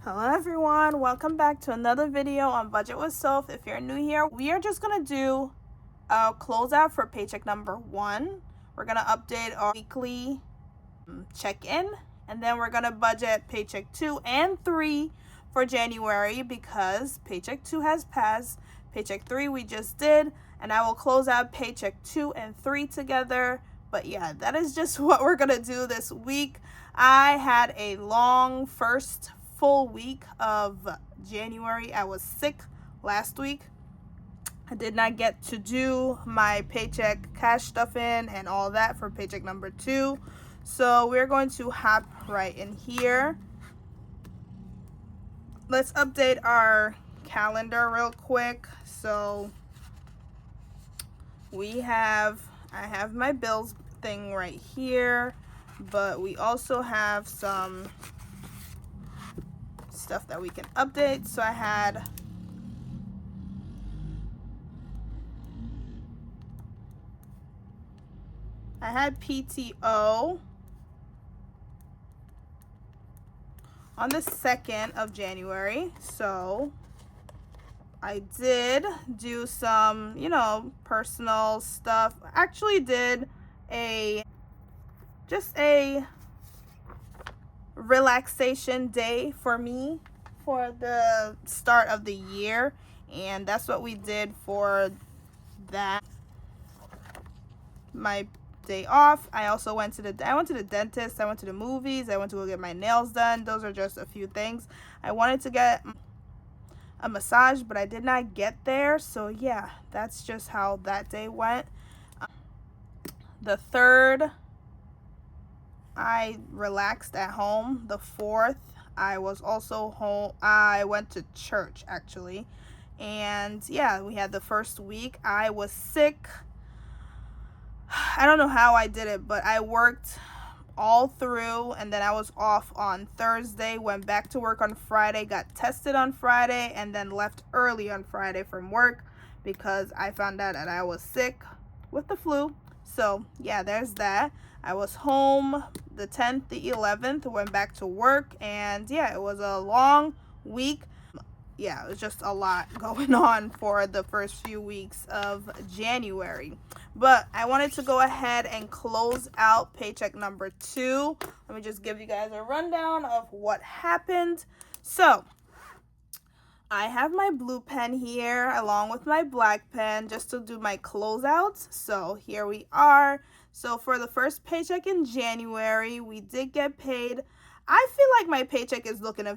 Hello everyone, welcome back to another video on Budget with Soph. If you're new here, we are just gonna do a closeout for paycheck number 1. We're gonna update our weekly check-in, and then we're gonna budget paycheck 2 and 3 for January because paycheck 2 has passed. Paycheck 3 we just did, and I will close out paycheck 2 and 3 together. But yeah, that is just what we're gonna do this week. I had a long first full week of January. I was sick last week. I did not get to do my paycheck cash stuff in and all that for paycheck number 2. So we're going to hop right in here. Let's update our calendar real quick. So I have my bills thing right here, but we also have some stuff that we can update. So I had PTO on the 2nd of January. So I did do some, personal stuff. I actually did just a relaxation day for me for the start of the year, and that's what we did for that, my day off. I also went to the dentist, I went to the movies, I went to go get my nails done. Those are just a few things. I wanted to get a massage, but I did not get there. So yeah, that's just how that day went. The 3rd, I relaxed at home. The 4th, I was also home. I went to church actually. And yeah, we had the first week. I was sick. I don't know how I did it, but I worked all through, and then I was off on Thursday, went back to work on Friday, got tested on Friday, and then left early on Friday from work because I found out that I was sick with the flu. So yeah, there's that. I was home the 10th, the 11th, went back to work, and yeah, it was a long week. Yeah, it was just a lot going on for the first few weeks of January. But I wanted to go ahead and close out paycheck number 2. Let me just give you guys a rundown of what happened. So I have my blue pen here along with my black pen just to do my closeouts. So here we are. So for the first paycheck in January, we did get paid. I feel like my paycheck is looking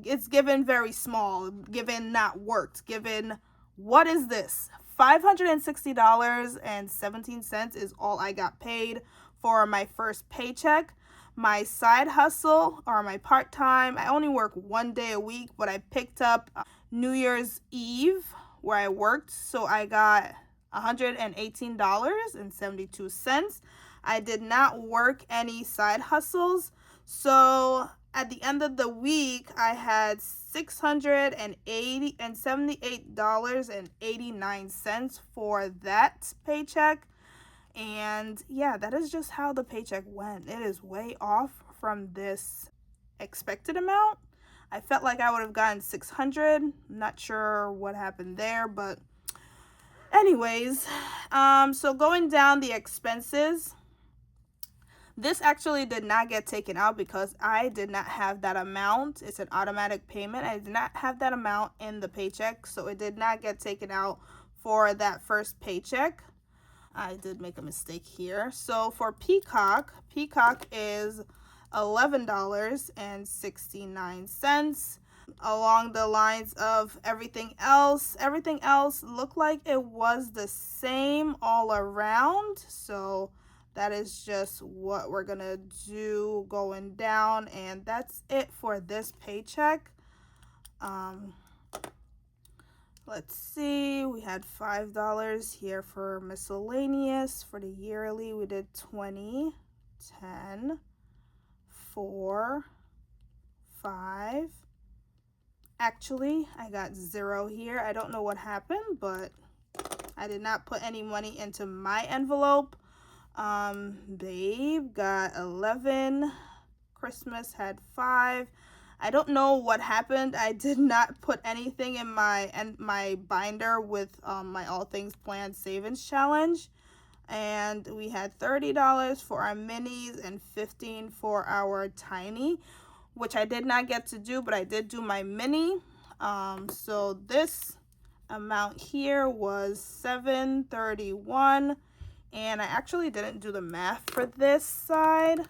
it's given very small, given not worked, given, what is this? $560.17 is all I got paid for my first paycheck. My side hustle, or my part-time, I only work 1 day a week, but I picked up New Year's Eve where I worked, so I got $118.72. I did not work any side hustles, so at the end of the week, I had $678.89 for that paycheck. And yeah, that is just how the paycheck went. It is way off from this expected amount. I felt like I would have gotten 600. I'm not sure what happened there, but anyways, so going down the expenses, this actually did not get taken out because I did not have that amount. It's an automatic payment. I did not have that amount in the paycheck, so it did not get taken out for that first paycheck. I did make a mistake here. So for Peacock is $11.69. Along the lines of everything else looked like it was the same all around. So that is just what we're gonna do going down, and that's it for this paycheck. Let's see, we had $5 here for miscellaneous. For the yearly, we did 20, 10, 4, 5. Actually, I got 0 here. I don't know what happened, but I did not put any money into my envelope. Babe got 11. Christmas had 5. I don't know what happened. I did not put anything in my binder with my All Things Planned Savings Challenge. And we had $30 for our minis and $15 for our tiny, which I did not get to do, but I did do my mini. So this amount here was $731, and I actually didn't do the math for this side.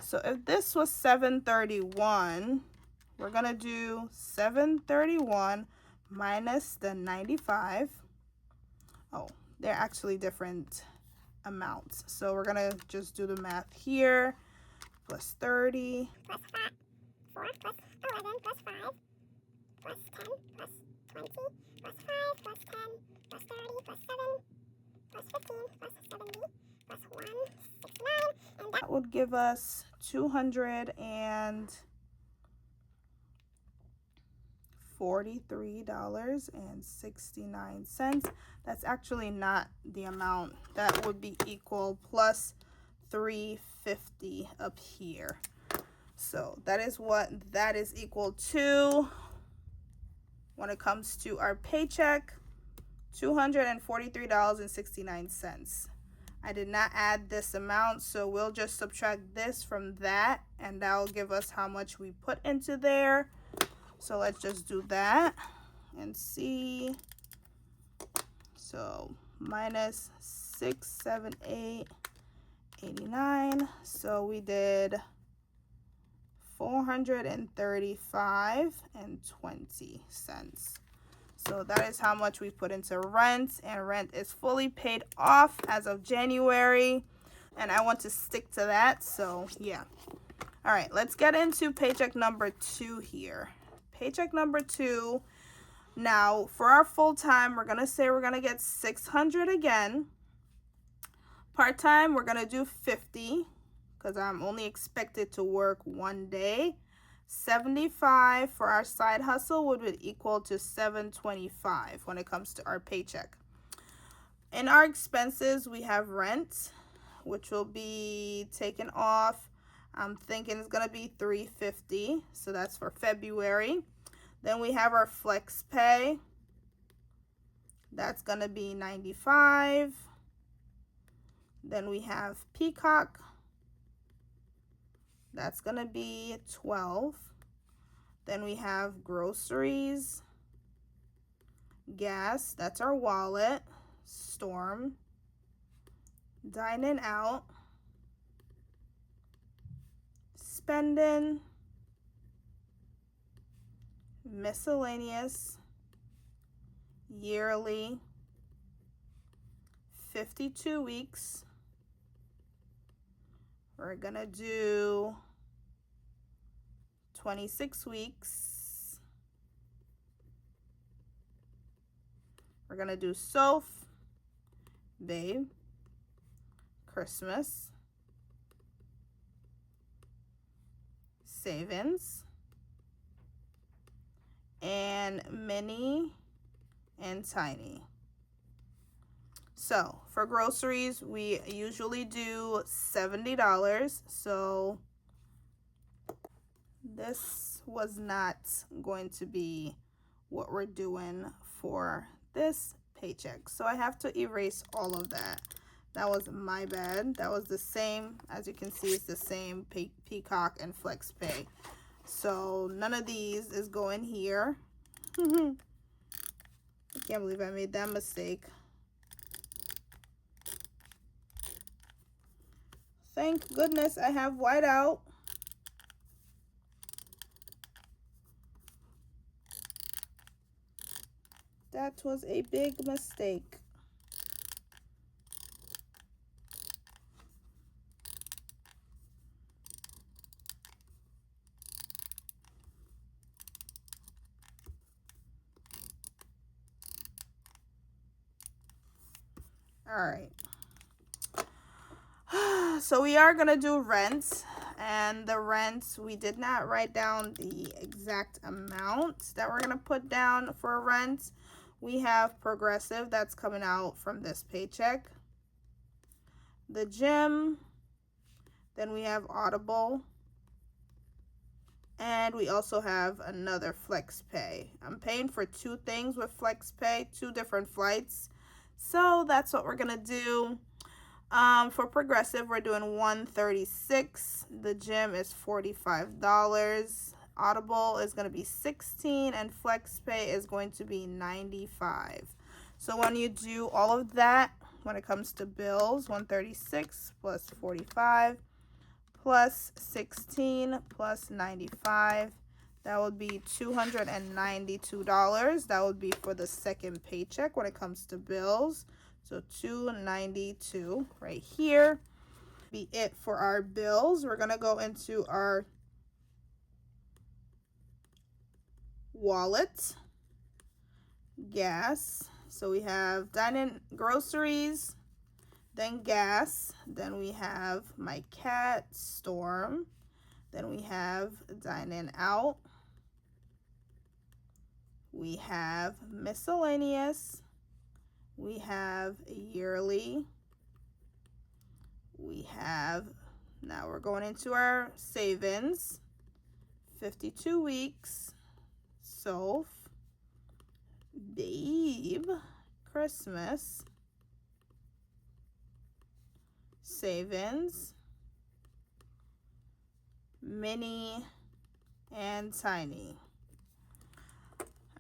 So if this was $731, we're gonna do $731 minus the 95. Oh, they're actually different amounts. So we're gonna just do the math here. Plus 30. Plus 4, plus 11, plus 5, plus 10, plus 20, plus 5, plus 10, plus 30, plus 7, plus 15, plus 70, plus 169. And that would give us $243.69. That's actually not the amount. That would be equal plus $350 up here. So that is what that is equal to when it comes to our paycheck, $243.69. I did not add this amount, so we'll just subtract this from that, and that'll give us how much we put into there. So let's just do that and see. So minus 678.89. So we did $435.20. So that is how much we put into rent, and rent is fully paid off as of January, and I want to stick to that. So yeah. All right, let's get into paycheck number 2 here. Paycheck number 2. Now for our full-time, we're gonna say we're gonna get $600 again. Part-time, we're gonna do 50 because I'm only expected to work 1 day. 75 for our side hustle would be equal to 725 when it comes to our paycheck. In our expenses, we have rent, which will be taken off. I'm thinking it's gonna be $350, so that's for February. Then we have our flex pay. That's gonna be $95. Then we have Peacock. That's gonna be $12. Then we have groceries, gas, that's our wallet, storm, dining out, spending, miscellaneous, yearly, 52 weeks. We're gonna do 26 weeks. We're gonna do Soph, Babe, Christmas, savings, and mini and tiny. So for groceries, we usually do $70. So this was not going to be what we're doing for this paycheck. So I have to erase all of that. That was my bad. That was the same, as you can see, it's the same Peacock and Flex Pay. So none of these is going here. I can't believe I made that mistake. Thank goodness I have whiteout. That was a big mistake. All right. So we are going to do rent, and the rent, we did not write down the exact amount that we're going to put down for rent. We have Progressive, that's coming out from this paycheck. The gym, then we have Audible, And we also have another flex pay. I'm paying for two things with flex pay, two different flights. So that's what we're gonna do. For Progressive, we're doing $136. The gym is $45. Audible is gonna be $16, and flex pay is going to be $95. So when you do all of that, when it comes to bills, 136 plus 45 plus 16 plus 95, that would be $292. That would be for the second paycheck when it comes to bills. So $292 right here. Be it for our bills. We're gonna go into our wallet, gas. So we have dine-in, groceries, then gas, then we have my cat, Storm, then we have dine-in out, we have miscellaneous, we have yearly, we have, now we're going into our savings, 52 weeks, Soph, Babe, Christmas, savings, mini, and tiny.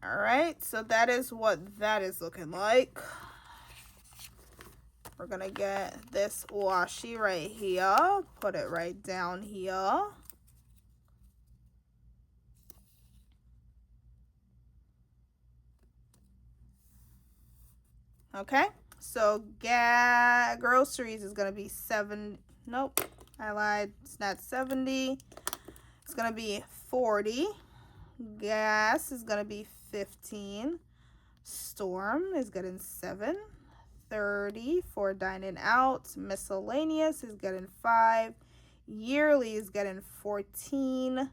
All right, so that is what that is looking like. We're gonna get this washi right here, put it right down here. Okay, so groceries is gonna be nope, I lied, it's not 70, it's gonna be 40. Gas is gonna be 15. Storm is getting 7. 30 for dining out. Miscellaneous is getting 5. Yearly is getting 14.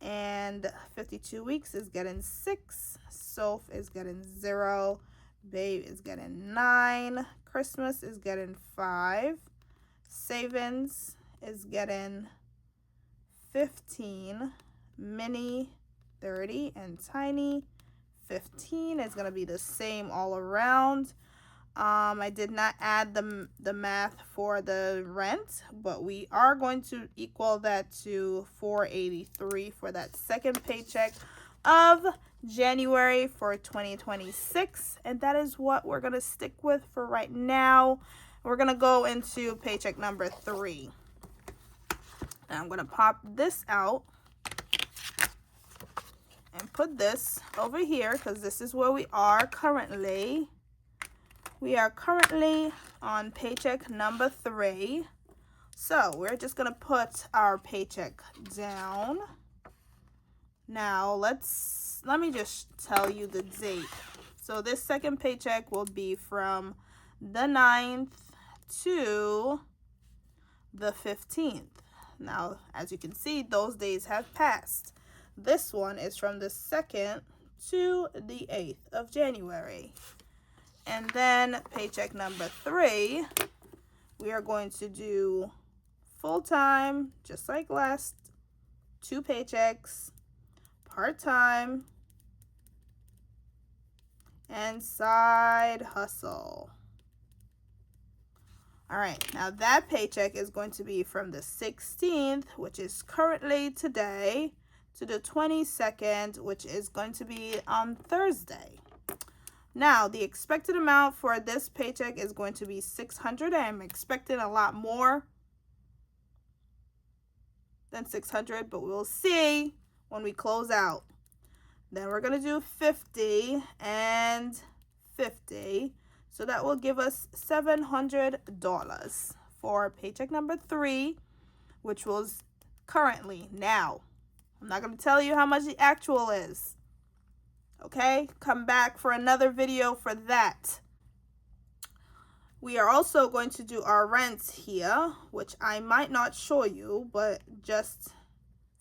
And 52 weeks is getting 6. Soph is getting 0. Babe is getting 9. Christmas is getting 5. Savings is getting 15. Mini 30, and tiny 15 is going to be the same all around. I did not add the math for the rent, but we are going to equal that to $483 for that second paycheck of January for 2026, and that is what we're going to stick with for right now. We're going to go into paycheck number 3. Now I'm going to pop this out and put this over here because this is where we are currently. We are currently on paycheck number 3. So we're just gonna put our paycheck down. Now let me just tell you the date. So this second paycheck will be from the 9th to the 15th. Now, as you can see, those days have passed. This one is from the 2nd to the 8th of January. And then paycheck number 3, we are going to do full-time, just like last 2 paychecks, part-time, and side hustle. All right, now that paycheck is going to be from the 16th, which is currently today, to the 22nd, which is going to be on Thursday. Now, the expected amount for this paycheck is going to be $600. I'm expecting a lot more than $600, but we'll see when we close out. Then we're going to do 50 and 50. So that will give us $700 for paycheck number 3, which was currently now. I'm not going to tell you how much the actual is. Okay, come back for another video for that. We are also going to do our rent here, which I might not show you, but just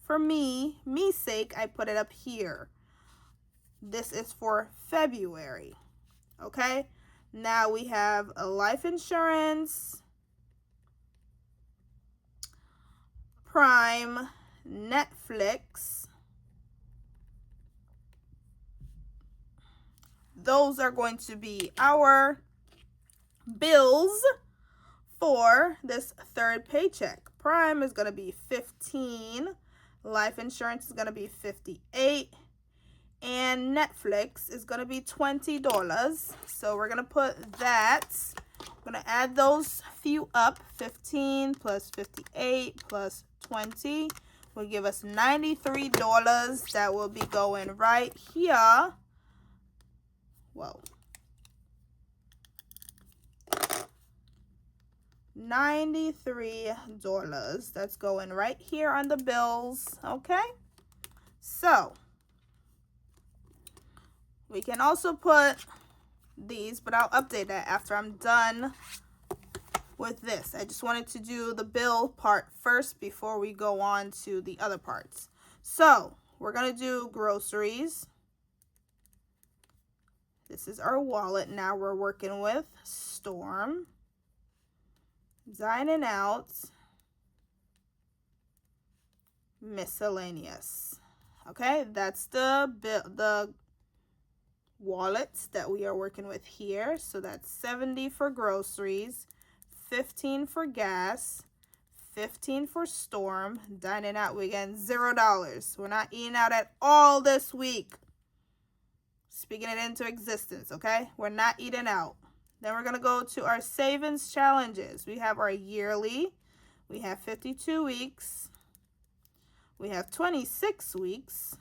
for me's sake, I put it up here. This is for February. Okay, now we have a life insurance, Prime, Netflix. Those are going to be our bills for this third paycheck. Prime is going to be $15. Life insurance is going to be $58. And Netflix is going to be $20. So we're going to put that. I'm going to add those few up. 15 plus 58 plus 20 will give us $93. That will be going right here. Whoa. $93. That's going right here on the bills. Okay. So we can also put these, but I'll update that after I'm done with this. I just wanted to do the bill part first before we go on to the other parts. So we're going to do groceries. This is our wallet now we're working with. Storm. Dining out. Miscellaneous. Okay, that's the wallet that we are working with here. So that's 70 for groceries, 15 for gas, 15 for storm. Dining out, we getting $0. We're not eating out at all this week. Speaking it into existence, okay? We're not eating out. Then we're going to go to our savings challenges. We have our yearly. We have 52 weeks. We have 26 weeks.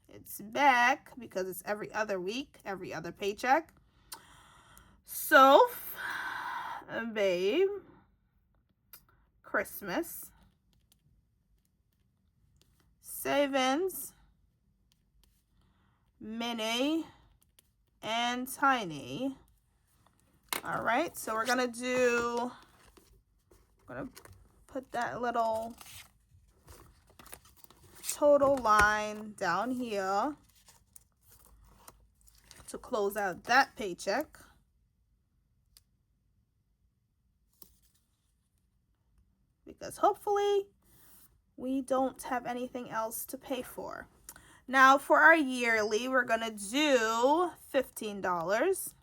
It's back because it's every other week, every other paycheck. So, babe, Christmas, savings, mini, and tiny. All right, so we're gonna put that little total line down here to close out that paycheck. Because hopefully we don't have anything else to pay for. Now for our yearly, we're gonna do $15.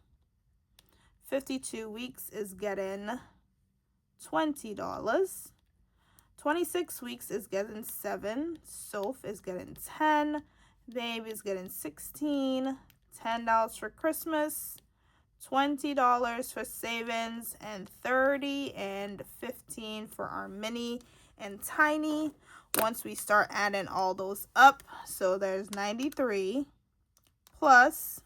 52 weeks is getting $20. 26 weeks is getting 7. Soph is getting 10. Babe is getting 16. $10 for Christmas. $20 for savings, and 30 and 15 for our mini and tiny. Once we start adding all those up, so there's 93 plus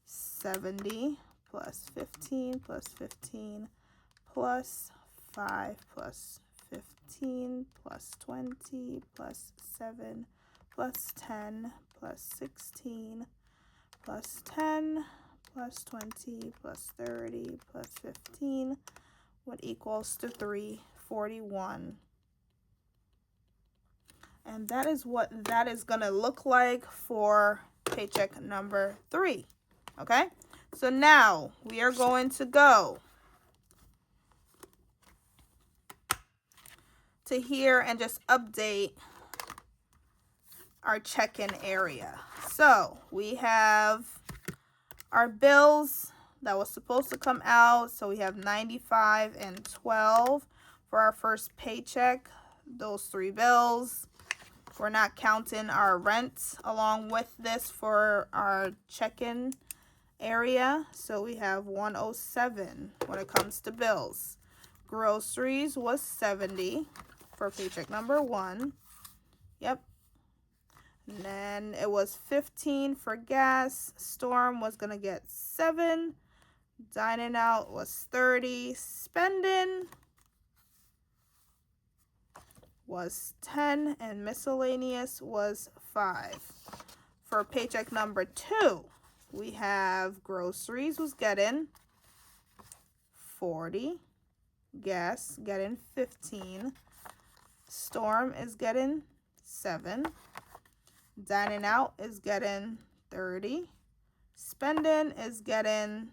70 plus 15 plus 15 plus 5 plus 15 plus 20 plus 7 plus 10 plus 16 plus 10 plus 20 plus 30 plus 15, what equals to 341. And that is what that is going to look like for paycheck number 3. Okay, so now we are going to go to here and just update our check-in area. So we have our bills that was supposed to come out. So we have 95 and 12 for our first paycheck. Those 3 bills. We're not counting our rent along with this for our check-in area. So we have 107 when it comes to bills. Groceries was 70 for paycheck number 1. Yep. And then it was 15 for gas. Storm was going to get 7. Dining out was 30. Spending was 10. And miscellaneous was 5. For paycheck number 2, we have groceries was getting 40. Gas getting 15. Storm is getting 7. Dining out is getting 30. Spending is getting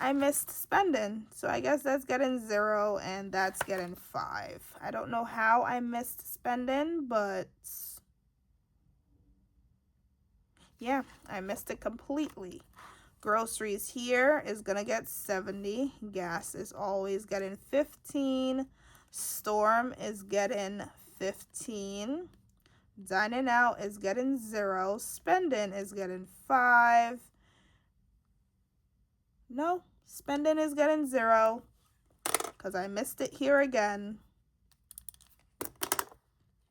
I missed spending. So I guess that's getting 0 and that's getting 5. I don't know how I missed spending, but yeah, I missed it completely. Groceries here is going to get 70. Gas is always getting 15. Storm is getting 15. Dining out is getting 0. Spending is getting 5. No, spending is getting 0 because I missed it here again.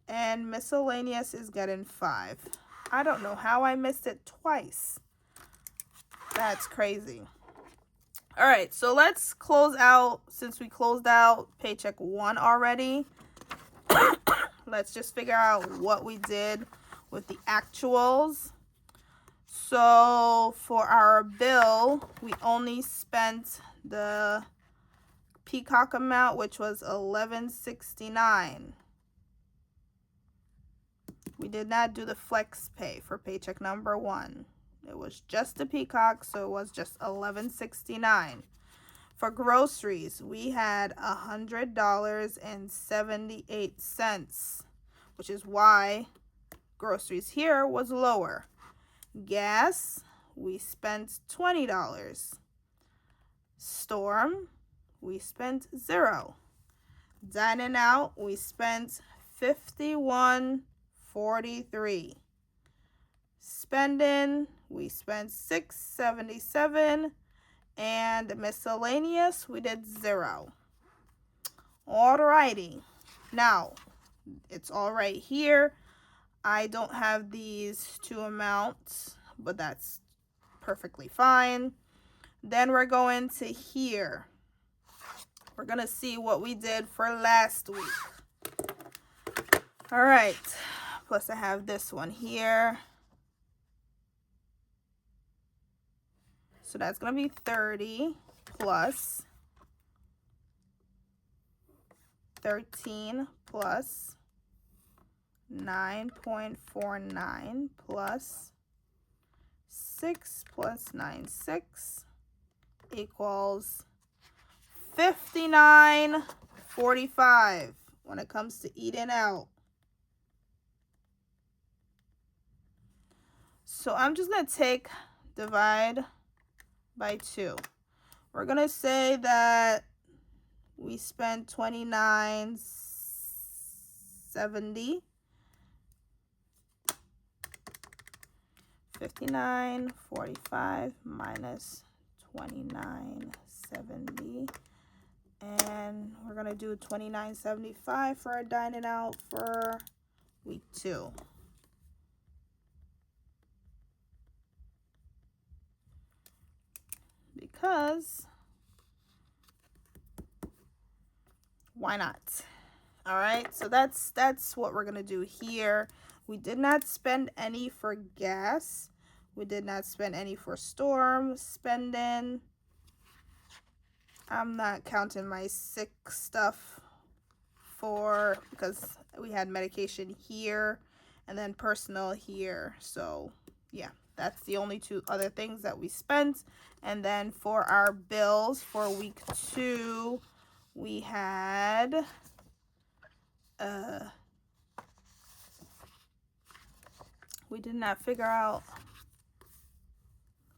And miscellaneous is getting 5. I don't know how I missed it twice. That's crazy. All right, so let's close out. Since we closed out paycheck 1 already, let's just figure out what we did with the actuals. So for our bill, we only spent the Peacock amount, which was $11.69. We did not do the flex pay for paycheck number 1. It was just the Peacock, so it was just $11.69. For groceries, we had $100.78, which is why groceries here was lower. Gas, we spent $20. Storm, we spent 0. Dining out, we spent $51.43. Spending, we spent $6.77, and miscellaneous, we did 0. Alrighty, now it's all right here. I don't have these two amounts, but that's perfectly fine. Then we're going to here. We're gonna see what we did for last week. All right, plus I have this one here. So that's going to be 30 plus 13 plus 9.49 plus 6 plus 96 equals 59.45 when it comes to eating out. So I'm just going to divide by 2. We're going to say that we spent $29.70. 59.45 minus 29.70. And we're going to do $29.75 for our dining out for week 2. Because why not? All right, so that's what we're gonna do here. We did not spend any for gas. We did not spend any for storm spending. I'm not counting my sick stuff because we had medication here and then personal here. So yeah, that's the only 2 other things that we spent. And then for our bills for week 2, we had we did not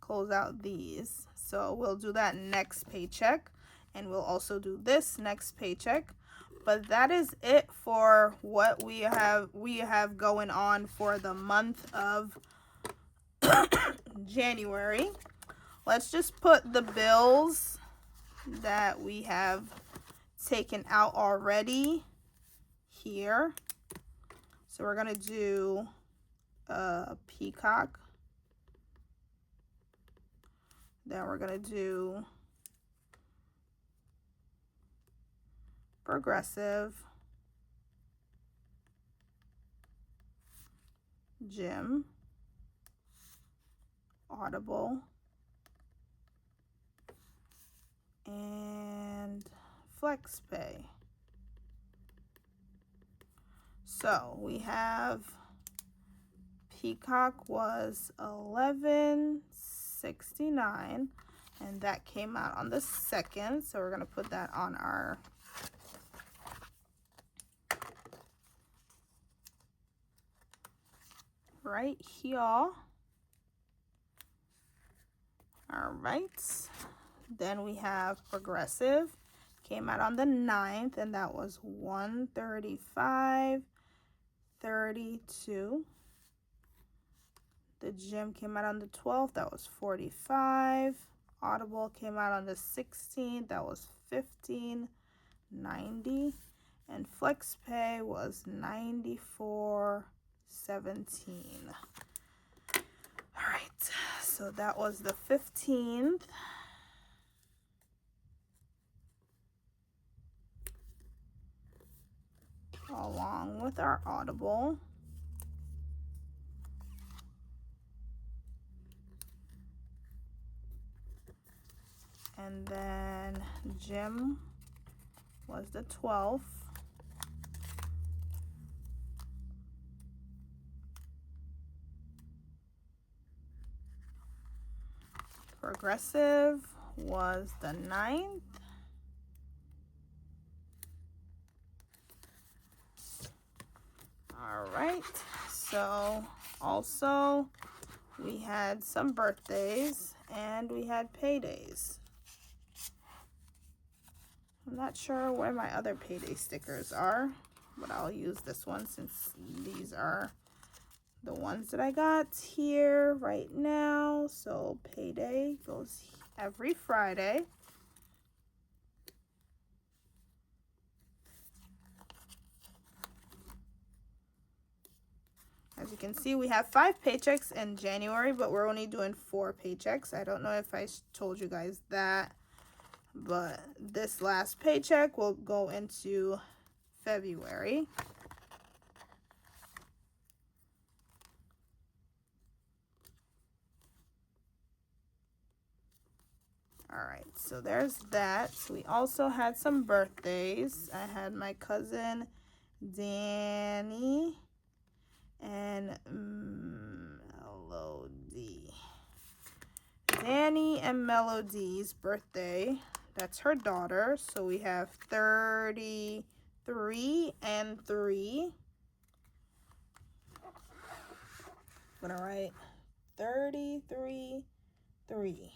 close out these. So we'll do that next paycheck, and we'll also do this next paycheck. But that is it for what we have going on for the month of January. Let's just put the bills that we have taken out already here. So we're going to do Peacock. Then we're going to do Progressive, Gym, Audible, and FlexPay. So we have Peacock was $11.69. And that came out on the 2nd. So we're going to put that on our right here. All right. Then we have Progressive. Came out on the 9th, and that was $135.32. The Gym came out on the 12th. That was $45. Audible came out on the 16th. That was $15.90. And FlexPay was $94.17. All right, so that was the 15th. Along with our Audible. And then Gym was the 12th. Progressive was the 9th. All right, so also we had some birthdays and we had paydays. I'm not sure where my other payday stickers are, but I'll use this one since these are the ones that I got here right now. So payday goes every Friday. As you can see, we have 5 paychecks in January, but we're only doing 4 paychecks. I don't know if I told you guys that, but this last paycheck will go into February. All right, so there's that. We also had some birthdays. I had my cousin Danny and Melody. Danny and Melody's birthday. That's her daughter. So we have 33 and 3. I'm gonna write 33, 3.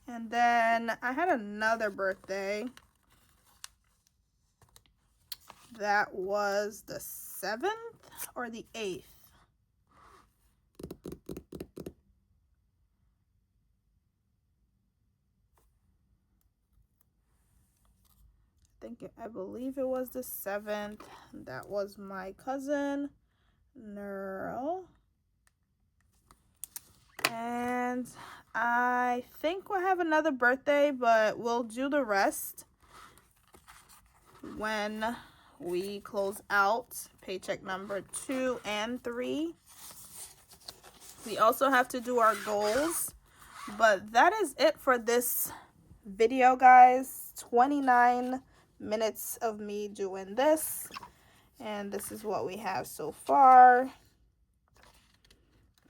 And then I had another birthday. That was the 7th or the 8th. I believe it was the 7th. That was my cousin Neural. And I think we'll have another birthday, but we'll do the rest when we close out paycheck number 2 and 3. We also have to do our goals, but that is it for this video, guys. 29 minutes of me doing this, and this is what we have so far.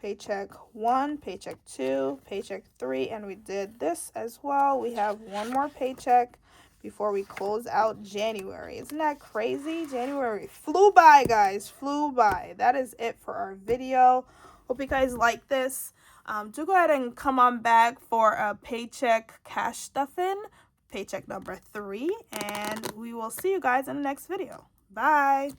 Paycheck 1, paycheck 2, paycheck 3, and we did this as well. We have one more paycheck before we close out January. Isn't that crazy? January flew by, guys, flew by. That is it for our video. Hope you guys like this. Do go ahead and come on back for a paycheck cash stuffing, paycheck number 3, and we will see you guys in the next video. Bye.